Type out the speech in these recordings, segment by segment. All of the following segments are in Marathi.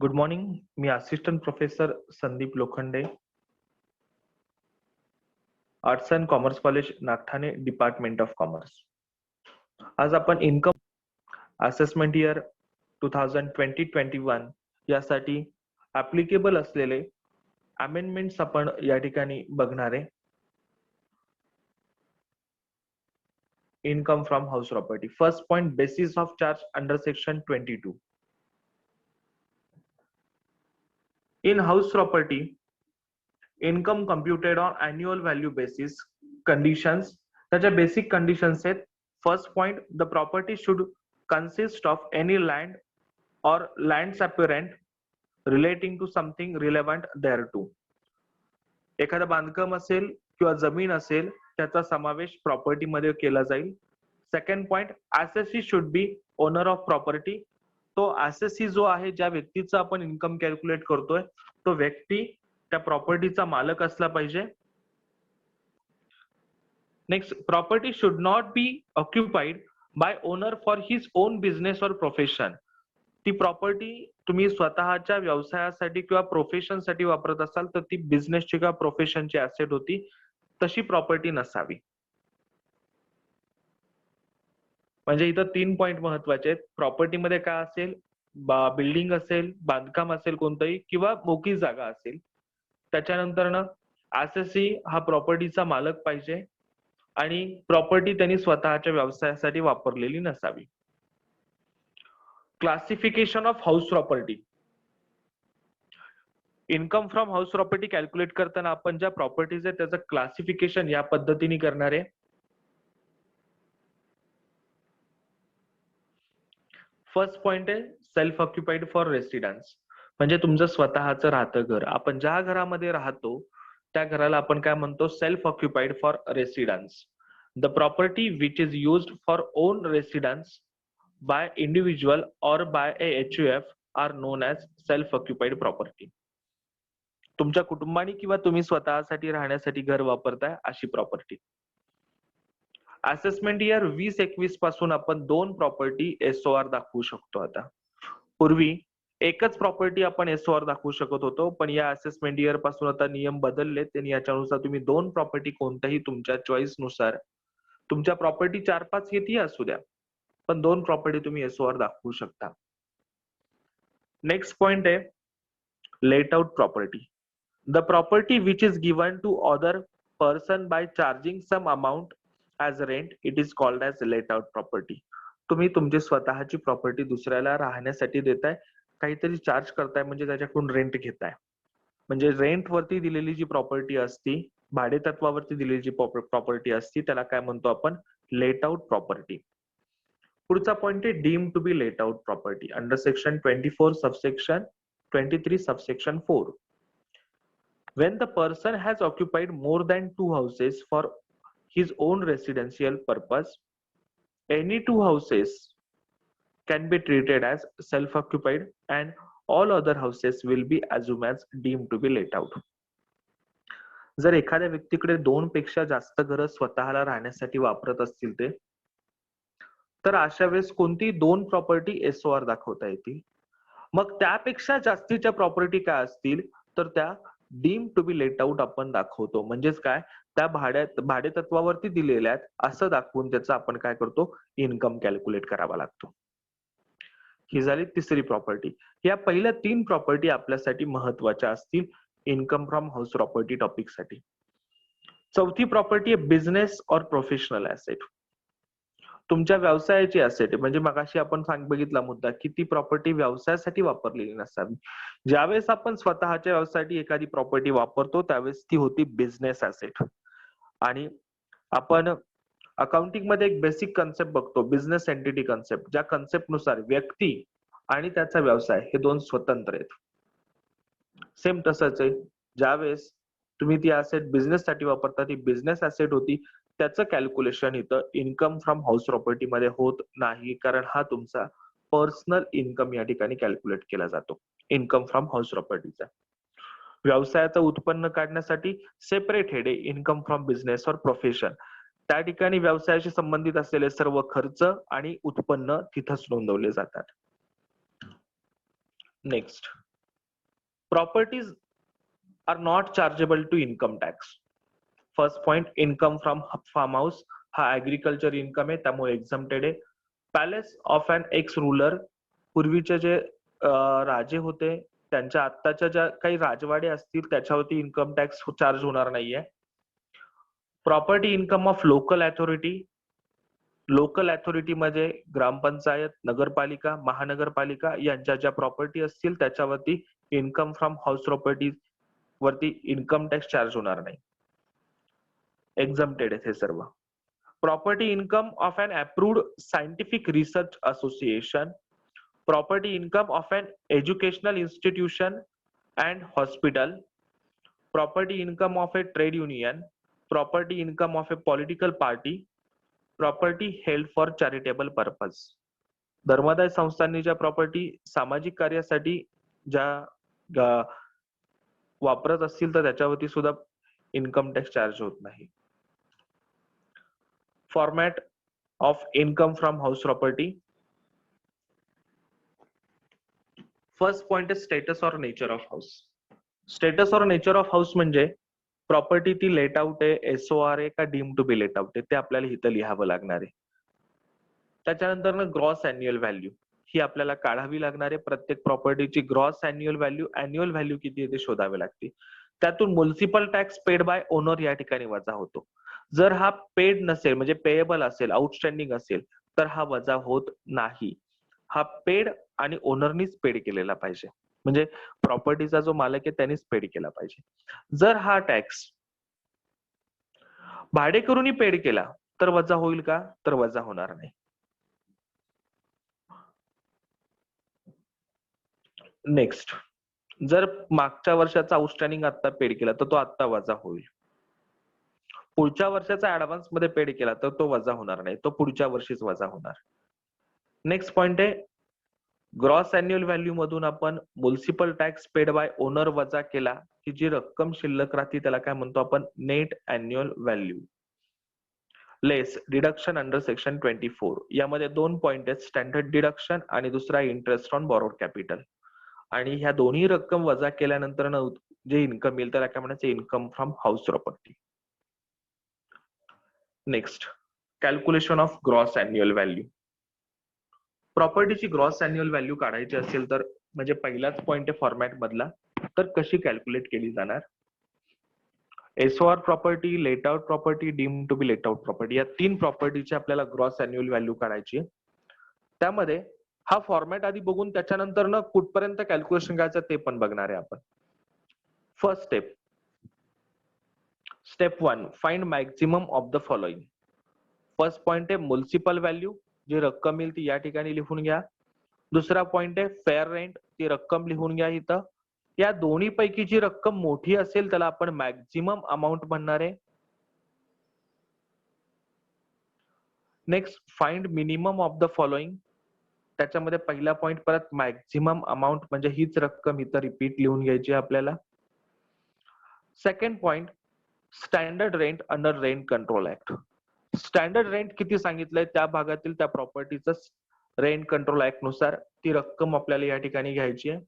Good morning. Me assistant professor Sandeep Lokhande, arts and commerce college Nagthane, department of commerce. आज आपण इन्कम असेसमेंट इयर 2020-21 यासाठी ऍप्लिकेबल असलेले अमेंडमेंट्स आपण या ठिकाणी बघणार आहे. Income from house property. First point, basis of charge under section 22. In house property, income computed on annual value basis. Conditions, त्याच्या बेसिक कंडिशन्स आहेत. First point, the property should consist of any land or lands apparent relating to something relevant thereto. एखादं बांधकाम असेल किंवा जमीन असेल त्याचा समावेश प्रॉपर्टी मध्ये केला जाईल. Second point, assessee should be owner of property. तो ऍसेसी जो आहे, ज्या व्यक्तीचा आपण इन्कम कॅल्क्युलेट करतोय, तो व्यक्ती त्या प्रॉपर्टीचा मालक असला पाहिजे. Next, property should not be occupied by owner for his on business और प्रोफेशन. ती प्रॉपर्टी तुम्ही स्वतःच्या व्यवसायासाठी किंवा प्रोफेशनसाठी वापरत असाल तर ती बिझनेसची किंवा प्रोफेशनची ऍसेट होती, तशी प्रॉपर्टी नसावी. म्हणजे इथं 3 पॉइंट महत्वाचे आहेत. प्रॉपर्टीमध्ये काय असेल, बिल्डिंग असेल, बांधकाम असेल कोणतंही, किंवा मोकळी जागा असेल. त्याच्यानंतर ऍसेसी हा प्रॉपर्टीचा मालक पाहिजे आणि प्रॉपर्टी त्यांनी स्वतःच्या व्यवसायासाठी वापरलेली नसावी. Classification of house property. Income from house property calculate करताना आपण ज्या प्रॉपर्टीज आहेत त्याचं क्लासिफिकेशन या पद्धतीने करणार आहे. फर्स्ट पॉइंट आहे सेल्फ ऑक्युपाइड फॉर रेसिडेन्स. म्हणजे तुमचं स्वतःचं राहतं घर. आपण ज्या घरामध्ये राहतो त्या घराला आपण काय म्हणतो, self occupied for residence. The property which is used for own residence by individual or by a HUF are known as self occupied property. तुमच्या कुटुंबाने किंवा तुम्ही स्वतःसाठी राहण्यासाठी घर वापरताय अशी प्रॉपर्टी. असेसमेंट इयर 2021 पासून आपण 2 प्रॉपर्टी SOR दाखवू शकतो. आता पूर्वी एकच प्रॉपर्टी आपण SOR दाखवू शकत होतो, पण या असेसमेंट इयर पासून आता नियम बदललेत. त्यांनी याच्यानुसार तुम्ही 2 प्रॉपर्टी कोणत्याही तुमच्या चॉईस नुसार, तुमच्या प्रॉपर्टी 4-5 किती असू द्या, पण 2 प्रॉपर्टी तुम्ही SOR दाखवू शकता. नेक्स्ट पॉइंट आहे let out property. The property which is given to other person by charging some amount as rent, it is called as let out property. तुम्ही तुमची स्वतःची प्रॉपर्टी दुसऱ्याला राहण्यासाठी देताय, काहीतरी चार्ज करताय, म्हणजे त्याच्याकडून रेंट घेताय. म्हणजे रेंट वरती दिलेली जी प्रॉपर्टी असती, भाडे तत्वावरती दिलेली जी प्रॉपर्टी असती, त्याला काय म्हणतो आपण, लेट आउट प्रॉपर्टी. पुढचा पॉइंट आहे deem to be let out property under section 24 subsection 23 subsection 4. When the person has occupied more than 2 houses for his own residential purpose, any 2 houses can be treated as self-occupied and all other houses will be assumed as deemed to be let out. जर एखाद्या व्यक्तीकडे 2 पेक्षा जास्त घरं स्वतःला राहण्यासाठी वापरत असतील ते, तर अशा वेळेस कोणती 2 प्रॉपर्टी SOR दाखवता येतील. मग त्यापेक्षा जास्तीच्या प्रॉपर्टी काय असतील तर त्या deem to be let out आपण दाखवतो. म्हणजेच काय, त्या भाडे तत्वावरती दिलेल्या आहेत असं दाखवून त्याचा आपण काय करतो, इन्कम कॅल्क्युलेट करावा लागतो. ही झाली तिसरी प्रॉपर्टी. या पहिल्या 3 प्रॉपर्टी आपल्यासाठी महत्वाच्या असतील income from house property topic साठी. चौथी प्रॉपर्टी आहे बिझनेस और प्रोफेशनल ऍसेट. तुमच्या व्यवसायाची ऍसेट, म्हणजे मगाशी आपण बघितला मुद्दा की ती प्रॉपर्टी व्यवसायासाठी वापरलेली नसावी. ज्यावेळेस आपण स्वतःच्या व्यवसायासाठी एखादी प्रॉपर्टी वापरतो त्यावेळेस ती होती बिझनेस ऍसेट. आणि आपण अकाउंटिंग मध्ये एक बेसिक कन्सेप्ट बघतो, बिझनेस एंटिटी कन्सेप्ट, ज्या कन्सेप्ट नुसार व्यक्ती आणि त्याचा व्यवसाय हे 2 स्वतंत्र आहेत. सेम तसंच आहे, ज्यावेळेस तुम्ही ती ऍसेट बिझनेस साठी वापरता ती बिझनेस ऍसेट होती, त्याचं कॅल्क्युलेशन इथं इन्कम फ्रॉम हाऊस प्रॉपर्टी मध्ये होत नाही, कारण हा तुमचा पर्सनल इन्कम या ठिकाणी कॅल्क्युलेट केला जातो इन्कम फ्रॉम हाऊस प्रॉपर्टीचा. व्यवसायाचं उत्पन्न काढण्यासाठी सेपरेट हेड आहे इन्कम फ्रॉम बिझनेस और प्रोफेशन. त्या ठिकाणी व्यवसायाशी संबंधित असलेले सर्व खर्च आणि उत्पन्न तिथंच नोंदवले जातात. Next, properties are not chargeable to income tax. First point, income from farm house हा ऍग्रिकल्चर इन्कम आहे, त्यामुळे एक्झम्प्टेड आहे. Palace of an ex ruler, पूर्वीचे जे राजे होते त्यांच्या आत्ताच्या ज्या काही राजवाडे असतील त्याच्यावरती इन्कम टॅक्स चार्ज होणार नाहीये. Property income of local authority, local authority मध्ये ग्रामपंचायत, नगरपालिका, महानगरपालिका यांच्या ज्या प्रॉपर्टी असतील त्याच्यावरती इन्कम फ्रॉम हाऊस प्रॉपर्टी वरती इन्कम टॅक्स चार्ज होणार नाही. एक्झम्प्टेड आहे हे सर्व. Property income of an approved scientific research association, property income of an educational institution and hospital, property income of a trade union, property income of a political party, property held for charitable purpose. धर्मादाय संस्थांनी ज्या प्रॉपर्टी सामाजिक कार्यासाठी ज्या वापरत असतील तर त्याच्यावरती सुद्धा इन्कम टॅक्स चार्ज होत नाही. Format of income from house property. First point is status or nature of house. Status or nature of house म्हणजे प्रॉपर्टी ती लेट आउट आहे, एसओआर आहे का deem to be let out आहे ते आपल्याला इथं लिहावं लागणार आहे. त्याच्यानंतर ग्रॉस अॅन्युअल व्हॅल्यू ही आपल्याला काढावी लागणार आहे. प्रत्येक प्रॉपर्टीची ग्रॉस अॅन्युअल व्हॅल्यू किती आहे ते शोधावे लागते. त्यातून municipal tax paid by owner या ठिकाणी वजा होतो. जर हा पेड नसेल म्हणजे पेएबल असेल, आउटस्टँडिंग असेल तर हा वजा होत नाही. हा पेड आणि ओनरनीच पेड केलेला पाहिजे, म्हणजे प्रॉपर्टीचा जो मालक आहे त्यांनीच पेड केला पाहिजे. जर हा टॅक्स भाडेकरूंनी पेड केला तर वजा होईल का? तर वजा होणार नाही. नेक्स्ट, जर मागच्या वर्षाचा आउटस्टँडिंग आता पेड केला तर तो आता वजा होईल. पुढच्या वर्षाचा ऍडव्हान्स मध्ये पेड केला तर तो वजा होणार नाही, तो पुढच्या वर्षीच वजा होणार. नेक्स्ट पॉइंट आहे ग्रॉस अॅन्युअल व्हॅल्यू मधून आपण municipal tax paid by owner वजा केला की जी रक्कम शिल्लक राहते त्याला काय म्हणतो आपण? Net annual value. Less deduction under section 24. यामध्ये दोन पॉइंट आहेत, स्टँडर्ड डिडक्शन आणि दुसरा इंटरेस्ट ऑन बॉरोड कॅपिटल. आणि ह्या दोन्ही रक्कम वजा केल्यानंतर जे इन्कम येईल त्याला काय म्हणायचं? Income from house property. Next, calculation of gross annual value. प्रॉपर्टीची ग्रॉस अॅन्युअल व्हॅल्यू काढायची असेल तर म्हणजे पहिलाच पॉइंट आहे फॉर्मॅट मधला, तर कशी कॅल्क्युलेट केली जाणार? SOR property, let out property, deem to be let out property या तीन प्रॉपर्टीची आपल्याला ग्रॉस अॅन्युअल व्हॅल्यू काढायची. त्यामध्ये हा फॉर्मॅट आधी बघून त्याच्यानंतर ना कुठपर्यंत कॅल्क्युलेशन करायचं ते पण बघणार आहे आपण. First step 1, find maximum of the following. First point आहे म्युनिसिपल व्हॅल्यू, जी रक्कम येईल ती या ठिकाणी लिहून घ्या. दुसरा पॉइंट आहे फेअर रेंट, ती रक्कम लिहून घ्या इथं. या दोन्ही पैकी जी रक्कम मोठी असेल त्याला आपण मॅक्झिमम अमाऊंट म्हणणार आहे. Next, find minimum of the following. त्याच्यामध्ये पहिला पॉइंट परत मॅक्झिमम अमाऊंट म्हणजे हीच रक्कम इथं रिपीट लिहून घ्यायची आपल्याला. Second point, standard rent under rent control act. Standard rent किती सांगितलंय त्या भागातील त्या प्रॉपर्टीचं रेंट कंट्रोल ऍक्ट नुसार ती रक्कम आपल्याला या ठिकाणी घ्यायची आहे.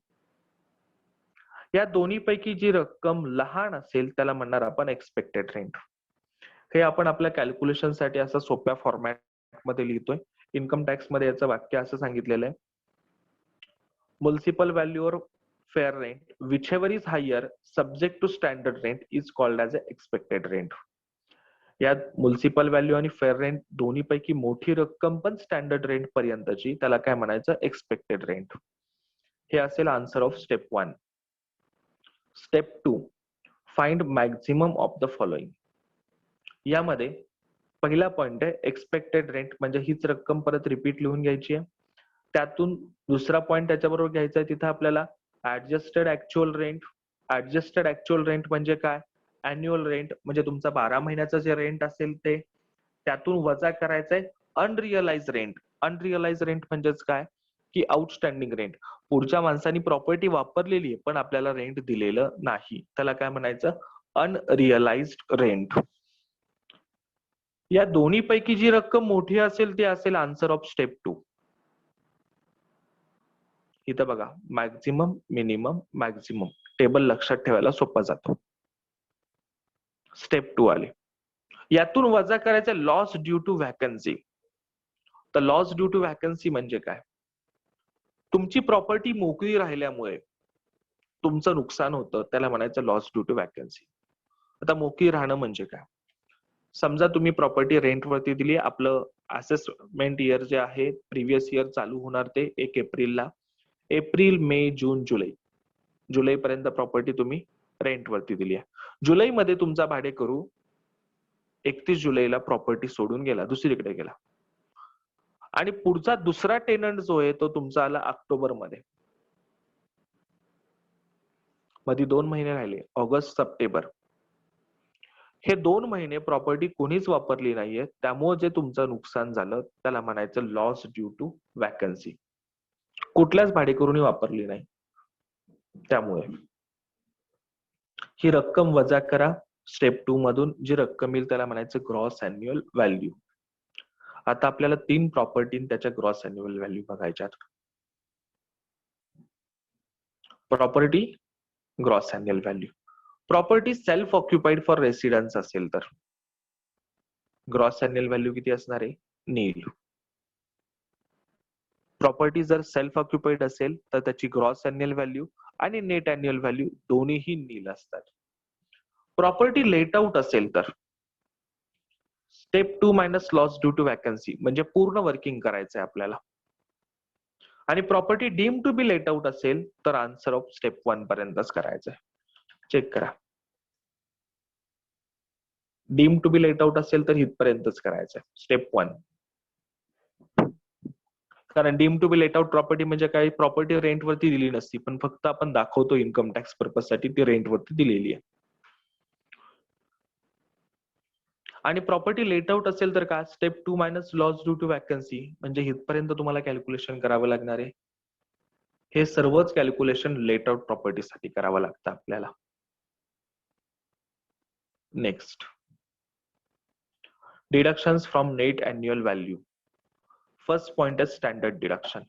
या दोन्ही पैकी जी रक्कम लहान असेल त्याला म्हणणार आपण एक्सपेक्टेड रेंट. हे आपण आपल्या कॅल्क्युलेशन साठी असं सोप्या फॉर्मॅट मध्ये लिहितोय. इन्कम टॅक्स मध्ये याचं वाक्य असं सांगितलेलं आहे, म्युनिसिपल व्हॅल्यू और fair rent whichever is higher subject to standard rent is called as a expected rent. यात म्युनिसिपल व्हॅल्यू आणि फेअर रेंट दोन्ही पैकी मोठी रक्कम पण स्टँडर्ड रेंट पर्यंतची त्याला काय म्हणायचं? Expected rent. हे असेल answer of step 1. Step 2, find maximum of the following. यामध्ये पहिला पॉइंट आहे एक्सपेक्टेड रेंट म्हणजे हीच रक्कम परत रिपीट लिहून घ्यायची आहे. त्यातून दुसरा पॉइंट त्याच्याबरोबर घ्यायचा आहे, तिथं आपल्याला adjusted actual rent. Adjusted actual rent म्हणजे काय? अॅन्युअल रेंट म्हणजे तुमचा 12 महिन्याचा जे रेंट असेल ते, त्यातून वजा करायचंय अनरिअलाइज रेंट. अनरिअलाइज रेंट म्हणजेच काय? की आउटस्टँडिंग रेंट. पुढच्या माणसांनी प्रॉपर्टी वापरलेली आहे पण आपल्याला रेंट दिलेलं नाही, त्याला काय म्हणायचं? अनरिअलाइज्ड रेंट. या दोन्ही पैकी जी रक्कम मोठी असेल ती असेल आन्सर ऑफ स्टेप 2. इथं बघा मॅक्झिमम मिनिमम मॅक्झिमम टेबल लक्षात ठेवायला सोपा जातो. स्टेप 2 आले. यातून वजा करायचं लॉस ड्यू टू व्हॅकन्सी. तर लॉस ड्यू टू व्हॅकन्सी म्हणजे काय? तुमची प्रॉपर्टी मोकळी राहिल्यामुळे तुमचं नुकसान होतं, त्याला म्हणायचं लॉस ड्यू टू व्हॅकन्सी. आता मोकळी राहणं म्हणजे काय? समजा तुम्ही प्रॉपर्टी रेंटवरती दिली, आपलं असेसमेंट इयर जे आहे प्रिव्हियस इयर चालू होणार ते 1 एप्रिलला. एप्रिल, मे, जून, जुलै पर्यंत प्रॉपर्टी तुम्ही रेंटवरती दिली आहे. जुलैमध्ये तुमचा भाडेकरू 31 जुलैला प्रॉपर्टी सोडून गेला, दुसरीकडे गेला. आणि पुढचा दुसरा टेनंट जो आहे तो तुमचा आला ऑक्टोबरमध्ये. मध्ये 2 महिने राहिले, ऑगस्ट, सप्टेंबर. हे 2 महिने प्रॉपर्टी कोणीच वापरली नाहीये, त्यामुळे जे तुमचं नुकसान झालं त्याला म्हणायचं लॉस ड्यू टू व्हॅकन्सी. कुठल्याच भाडेकरूने वापरली नाही, त्यामुळे ही रक्कम वजा करा. स्टेप 2 मधून जी रक्कम येईल त्याला म्हणायचं ग्रॉस अॅन्युअल व्हॅल्यू. आता आपल्याला 3 प्रॉपर्टी त्याच्या ग्रॉस अॅन्युअल व्हॅल्यू बघायच्यात. Property gross annual value. Property self occupied for residence असेल तर ग्रॉस अॅन्युअल व्हॅल्यू किती असणार आहे? नील. प्रॉपर्टी जर सेल्फ ऑक्युपाइड असेल तर त्याची ग्रॉस अॅन्युअल व्हॅल्यू आणि नेट अॅन्युअल व्हॅल्यू दोन्हीही नील असतात. प्रॉपर्टी लेट आउट असेल तर step 2 minus loss due to vacancy म्हणजे पूर्ण वर्किंग करायचंय आपल्याला. आणि property deem to be let out असेल तर आन्सर ऑफ स्टेप 1 पर्यंतच करायचंय. चेक करा. Deem to be let out असेल तर इथपर्यंतच करायचंय स्टेप 1. कारण deem to be let out property म्हणजे काय? प्रॉपर्टी रेंटवरती दिली नसती, पण फक्त आपण दाखवतो इन्कम टॅक्स पर्पज साठी ती रेंटवरती दिलेली आहे. आणि प्रॉपर्टी लेट आउट असेल तर का? Step 2 minus loss due to vacancy म्हणजे इथपर्यंत तुम्हाला कॅल्क्युलेशन करावं लागणार आहे. हे सर्वच कॅल्क्युलेशन लेट आउट प्रॉपर्टीसाठी करावं लागतं आपल्याला. Next, deductions from net annual value. First point is standard deduction.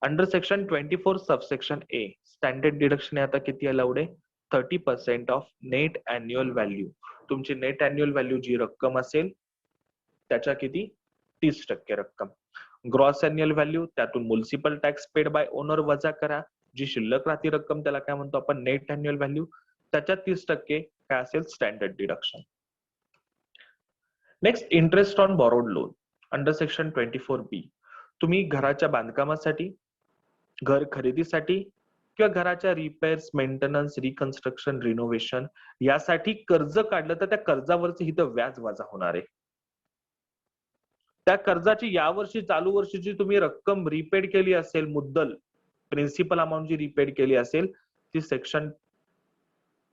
Under section 24 subsection A standard deduction आता किती अलाउड आहे? 30% ऑफ नेट अॅन्युअल व्हॅल्यू. तुमची नेट अॅन्युअल व्हॅल्यू जी रक्कम असेल त्याच्या किती? 30% रक्कम. ग्रॉस अॅन्युअल व्हॅल्यू त्यातून municipal tax paid by owner वजा करा. जी शिल्लक राहती रक्कम त्याला काय म्हणतो आपण? Net annual value. त्याच्या 30% काय असेल? Standard deduction. Next, interest on borrowed loan under section 24B. तुम्ही घराच्या बांधकामासाठी, घर खरेदीसाठी किंवा घराच्या रिपेअर्स, मेंटेनन्स, रिकन्स्ट्रक्शन, रिनोव्हेशन यासाठी कर्ज काढलं तर त्या कर्जावरचं इथं व्याज वजा होणार आहे. त्या कर्जाची यावर्षी चालू वर्षीची तुम्ही रक्कम रिपेड केली असेल, मुद्दल प्रिन्सिपल अमाऊंट जी रिपेड केली असेल ती सेक्शन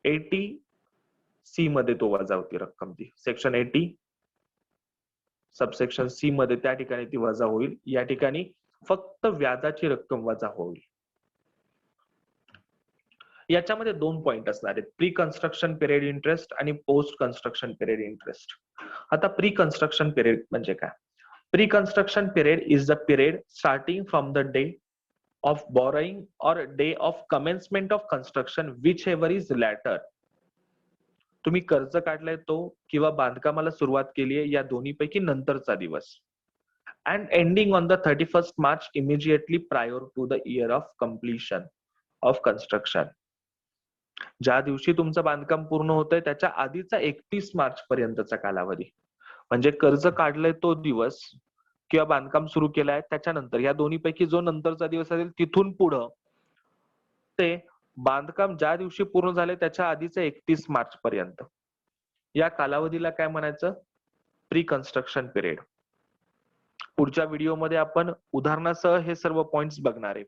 80C मध्ये तो वजा होती रक्कम. ती सेक्शन 80 सबसेक्शन सी मध्ये त्या ठिकाणी ती वजा होईल. या ठिकाणी फक्त व्याजाची रक्कम वजा होईल. याच्यामध्ये 2 पॉइंट असणार आहेत, प्री कन्स्ट्रक्शन पिरियड इंटरेस्ट आणि पोस्ट कन्स्ट्रक्शन पिरियड इंटरेस्ट. आता प्री कन्स्ट्रक्शन पिरियड म्हणजे काय? Pre construction period is the period starting from the day of borrowing or day of commencement of construction whichever is later. तुम्ही कर्ज काढलाय तो किंवा बांधकामाला सुरुवात केली आहे या दोन्हीपैकी नंतरचा दिवस. And ending on the 31st March immediately prior to the year of completion of construction. ज्या दिवशी तुमचं बांधकाम पूर्ण होतंय त्याच्या आधीचा 31 मार्च पर्यंतचा कालावधी. म्हणजे कर्ज काढलंय तो दिवस किंवा बांधकाम सुरू केलंय त्याच्यानंतर, या दोन्हीपैकी जो नंतरचा दिवस असेल तिथून पुढं ते बांधकाम ज्या दिवशी पूर्ण झाले त्याच्या आधीचे 31 मार्च पर्यंत, या कालावधीला काय म्हणायचं? Pre construction period. पुढच्या व्हिडिओमध्ये आपण उदाहरणासह हे सर्व पॉइंट्स बघणार आहे.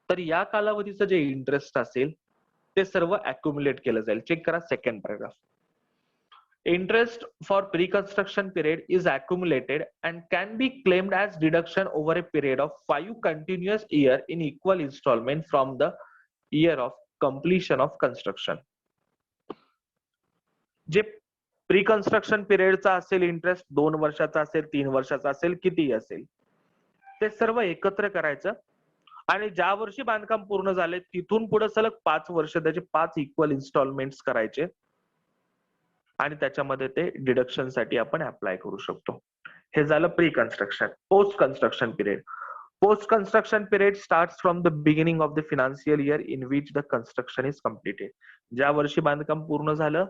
तर या कालावधीचं जे इंटरेस्ट असेल ते सर्व अक्युमुलेट केलं जाईल. चेक करा second paragraph. Interest for pre-construction period is accumulated and can be claimed as deduction over a period of 5 continuous year in equal installment from the year of completion of construction. जे प्री कन्स्ट्रक्शन पिरियडचा असेल इंटरेस्ट 2 वर्षाचा असेल, 3 वर्षाचा असेल, कितीही असेल, ते सर्व एकत्र करायचं आणि ज्या वर्षी बांधकाम पूर्ण झाले तिथून पुढे सलग 5 वर्ष त्याचे 5 इक्वल इन्स्टॉलमेंट्स करायचे आणि त्याच्यामध्ये ते डिडक्शन साठी आपण अप्लाय करू शकतो. हे झालं pre construction. Post construction period. Post construction period starts from the beginning of the financial year in which the construction is completed. ज्या वर्षी बांधकाम पूर्ण झालं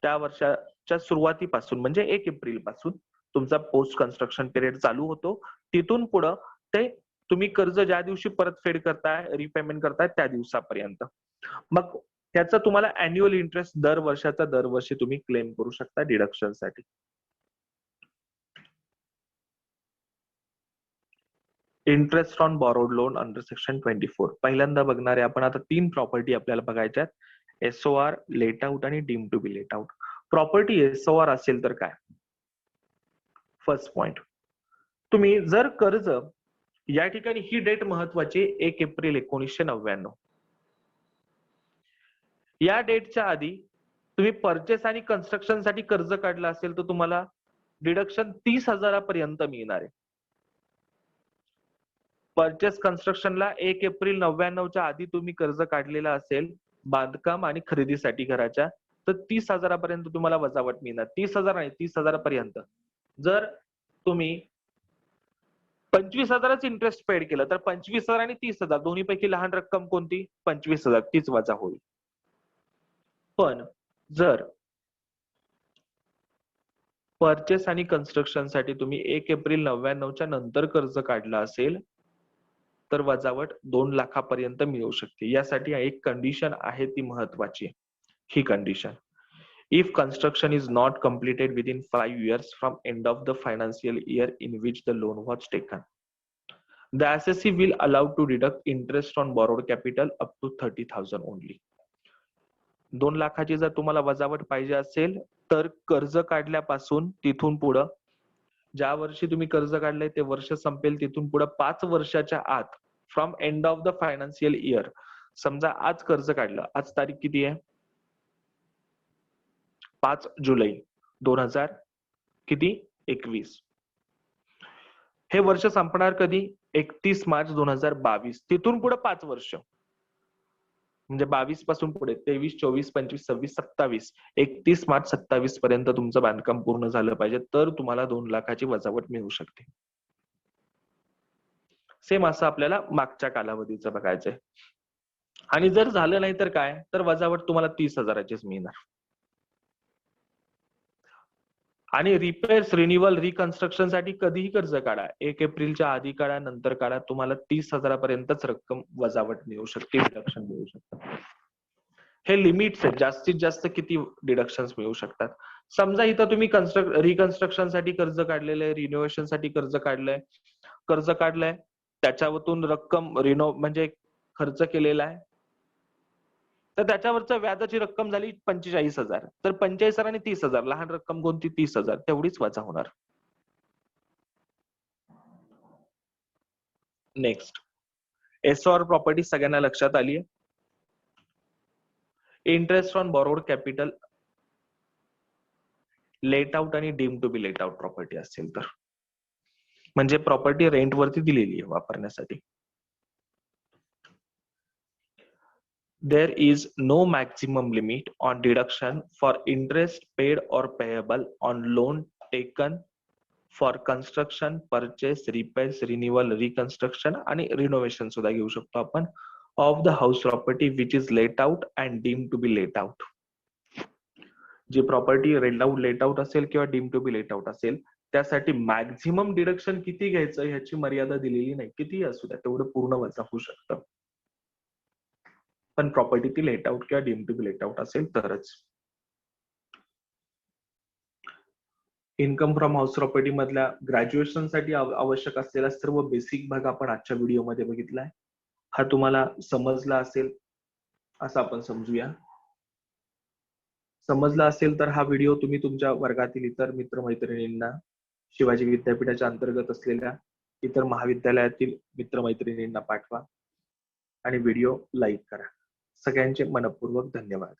त्या वर्षाच्या सुरुवातीपासून म्हणजे 1 एप्रिल पासून तुमचा पोस्ट कन्स्ट्रक्शन पिरियड चालू होतो. तिथून पुढं ते तुम्ही कर्ज ज्या दिवशी परतफेड करताय, रिपेमेंट करताय त्या दिवसापर्यंत. मग त्याचा तुम्हाला अॅन्युअल इंटरेस्ट दरवर्षी तुम्ही क्लेम करू शकता डिडक्शन साठी. Interest on borrowed loan under section 24. पहिल्यांदा बघणार आहे आपण आता 3 प्रॉपर्टी आपल्याला बघायच्या आहेत. एसओआर, लेट आउट आणि deem to be let out. Property SOR असेल तर काय? फर्स्ट पॉइंट, तुम्ही जर कर्ज या ठिकाणी ही डेट महत्वाची 1 एप्रिल 1999. या डेटच्या आधी तुम्ही परचेस आणि कन्स्ट्रक्शन साठी कर्ज काढलं असेल तर तुम्हाला डिडक्शन 30,000 पर्यंत मिळणार आहे. परचेस कन्स्ट्रक्शनला 1 एप्रिल 99च्या आधी तुम्ही कर्ज काढलेला असेल बांधकाम आणि खरेदीसाठी घराच्या तर 30,000 पर्यंत तुम्हाला वजावट मिळणार. 30,000 नाही 30,000 पर्यंत. जर तुम्ही 25,000च इंटरेस्ट पेड केलं तर 25,000 आणि 30,000 दोन्ही पैकी लहान रक्कम कोणती? 25,000 तीच वजा होईल. पण जर परचेस आणि कन्स्ट्रक्शन साठी तुम्ही 1 एप्रिल 99च्या नंतर कर्ज काढलं असेल तर वजावट 2 लाखापर्यंत मिळू शकते. यासाठी एक कंडिशन आहे ती महत्वाची. ही condition, if construction is not completed within 5 years from end of the financial year in which the loan was taken, the assessee will allow to deduct interest on borrowed capital up to 30,000 only. 2 लाखाची जर तुम्हाला वजावट पाहिजे असेल तर कर्ज काढल्यापासून तिथून पुढं ज्या वर्षी तुम्ही कर्ज काढलंय ते वर्ष संपेल तिथून पुढे 5 वर्षाच्या आत from end of the financial year. समजा आज कर्ज काढलं, आज तारीख किती आहे? 5 जुलै 2021. हे वर्ष संपणार कधी? 31 मार्च 2022. तिथून पुढे 5 वर्ष म्हणजे 22 पासून पुढे 23, 24, 25, 26, 27, 31 मार्च 27 पर्यंत तुमचं बांधकाम पूर्ण झालं पाहिजे तर तुम्हाला 2 लाखाची वजावट मिळू शकते. सेम असं आपल्याला मागच्या कालावधीचं बघायचंय. आणि जर झालं नाही तर काय? तर वजावट तुम्हाला 30,000चीच मिळणार. आणि रिपेअर्स, रिन्युअल, रिकन्स्ट्रक्शन साठी कधीही कर्ज काढा, 1 एप्रिलच्या आधी काढा नंतर काढा, तुम्हाला 30,000 पर्यंतच रक्कम वजावट मिळू शकते, डिडक्शन मिळू शकतं. हे लिमिट्स आहेत. जास्तीत जास्त किती डिडक्शन्स मिळू शकतात? समजा इथं तुम्ही रिकन्स्ट्रक्शन साठी कर्ज काढलेलं, रिनोव्हेशन साठी कर्ज काढलंय त्याच्यावरून रक्कम म्हणजे खर्च केलेला आहे तर त्याच्यावरच्या व्याजाची रक्कम झाली 45,000. तर 45,000 आणि 30,000 लहान रक्कम कोणती? 30,000 तेवढीच वजा होणार. नेक्स्ट, एसओआर प्रॉपर्टी सगळ्यांना लक्षात आली आहे. Interest on borrowed capital, let out आणि deem to be let out property असेल तर म्हणजे प्रॉपर्टी रेंट वरती दिलेली आहे वापरण्यासाठी. There is no maximum limit on deduction for interest paid or payable on loan taken for construction, purchase, repairs, renewal, reconstruction आणि renovation सुद्धा घेऊ शकतो आपण of the house property which is let out and deemed to be let out. जी property rent out, let out असेल किंवा deem to be let out असेल त्यासाठी मॅक्झिमम डिडक्शन किती घ्यायचं ह्याची मर्यादा दिलेली नाही. किती असू द्या तेवढं पूर्ण वजा होऊ शकतं. पण प्रॉपर्टी ती लेट आउट किंवा deem to be let out असेल तरच. इन्कम फ्रॉम हाऊस प्रॉपर्टी मधल्या ग्रॅज्युएशन साठी आवश्यक असलेला सर्व बेसिक भाग आपण आजच्या व्हिडिओमध्ये बघितलाय. हा तुम्हाला समजला असेल असं आपण समजूया. समजला असेल तर हा व्हिडिओ तुम्ही तुमच्या वर्गातील इतर मित्रमैत्रिणींना, शिवाजी विद्यापीठाच्या अंतर्गत असलेल्या इतर महाविद्यालयातील मित्रमैत्रिणींना पाठवा आणि व्हिडिओ लाईक करा. सगळ्यांचे मनपूर्वक धन्यवाद.